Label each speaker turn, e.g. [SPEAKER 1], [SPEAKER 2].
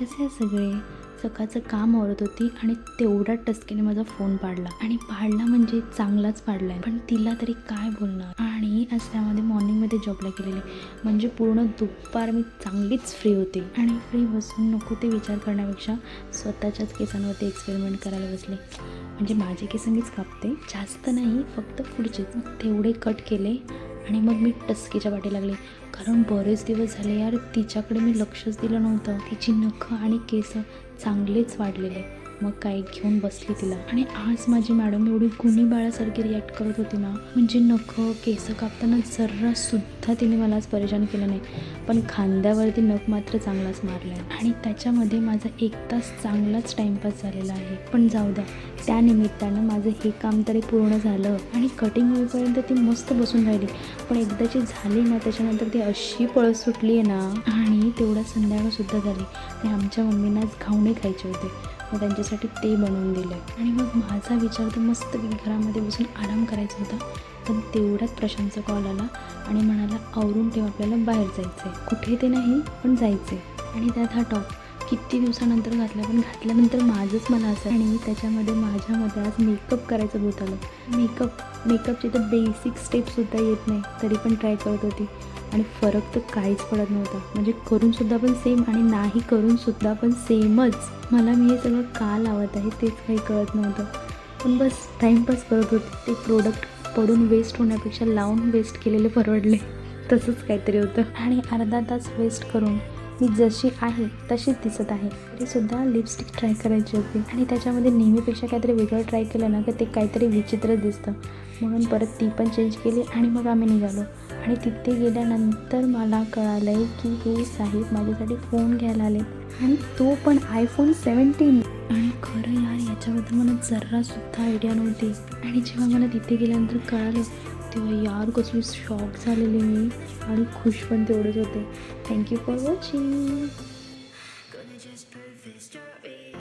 [SPEAKER 1] कसे आहे सगळे? सकाळचं काम आवरत होती आणि तेवढ्या टचकेने माझा फोन पाडला आणि पाडला म्हणजे चांगलाच पाडला आहे, पण तिला तरी काय बोलणार. आणि आज त्यामध्ये मॉर्निंगमध्ये जॉबला गेलेले, म्हणजे पूर्ण दुपार मी चांगलीच फ्री होते आणि फ्री बसून नको ते विचार करण्यापेक्षा स्वतःच्याच केसांवरती एक्सपेरिमेंट करायला बसले. म्हणजे माझे केस मीच कापते, जास्त नाही, फक्त पुढचेच. मग तेवढे कट केले आणि मग मी टचकीच्या वाटी लागले, कारण बरेच दिवस झाले यार तिच्याकडे मी लक्षच दिलं नव्हतं. तिची नखं आणि केस चांगलेच वाढलेले. मग काय घेऊन बसली तिला. आणि आज माझी मॅडम एवढी गुणी बाळासारखी रिॲक्ट करत होती ना, म्हणजे नखं केस कापताना जरासुद्धा तिने मला आज परेशान केलं नाही, पण खांद्यावरती नख मात्र चांगलाच मारला आहे. आणि त्याच्यामध्ये माझा 1 तास चांगलाच टाईमपास झालेला आहे. पण जाऊ द्या, त्या निमित्तानं माझं हे काम तरी पूर्ण झालं आणि कटिंग होईपर्यंत ती मस्त बसून राहिली. पण एकदाची झाली ना, त्याच्यानंतर ती अशी पळस सुटली आहे ना. आणि तेवढा संध्याकाळसुद्धा झाली आणि आमच्या मम्मींना आज घावणे खायचे होते, मग त्यांच्यासाठी ते बनवून दिलं. आणि मग माझा विचार तर मस्तपैकी घरामध्ये बसून आराम करायचा होता, पण तेवढ्यात प्रशांतचा कॉल आला आणि म्हणाला आवरून ठेव, आपल्याला बाहेर जायचं आहे. कुठे ते नाही, पण जायचं आहे. आणि त्यात हा टॉप किती दिवसानंतर घातला, पण घातल्यानंतर माझंच मला असं. आणि त्याच्यामध्ये माझ्यामध्ये आज मेकअप करायचं भूत आलं. मेकअपची तर बेसिक स्टेपसुद्धा येत नाही, तरी पण ट्राय करत होती आणि फरक तर काहीच पडत नव्हता. म्हणजे करूनसुद्धा पण सेम आणि नाही करूनसुद्धा पण सेमच. मला मी हे सगळं का लावत आहे तेच काही कळत नव्हतं, पण बस टाईमपास करत होते. ते प्रोडक्ट पडून वेस्ट होण्यापेक्षा लावून वेस्ट केलेले परवडले, तसंच काहीतरी होतं. आणि अर्धा तास वेस्ट करून मी जशी आहे तशीच दिसत आहे, तरीसुद्धा लिपस्टिक ट्राय करायची होती आणि त्याच्यामध्ये नेहमीपेक्षा काहीतरी वेगळं ट्राय केलं ना, की ते काहीतरी विचित्रच दिसतं. म्हणून परत ती पण चेंज केली आणि मग आम्ही निघालो. आणि तिथे गेल्यानंतर मला कळालं आहे की हे साहेब माझ्यासाठी फोन घ्यायला आले, आणि तो पण iPhone 17. आणि खरं यार, याच्याबद्दल मला जरासुद्धा आयडिया नव्हती. आणि जेव्हा मला तिथे गेल्यानंतर कळालं तेव्हा यार कसली शॉक झालेली मी, आणि खुश पण तेवढंच होते. Thank you for watching.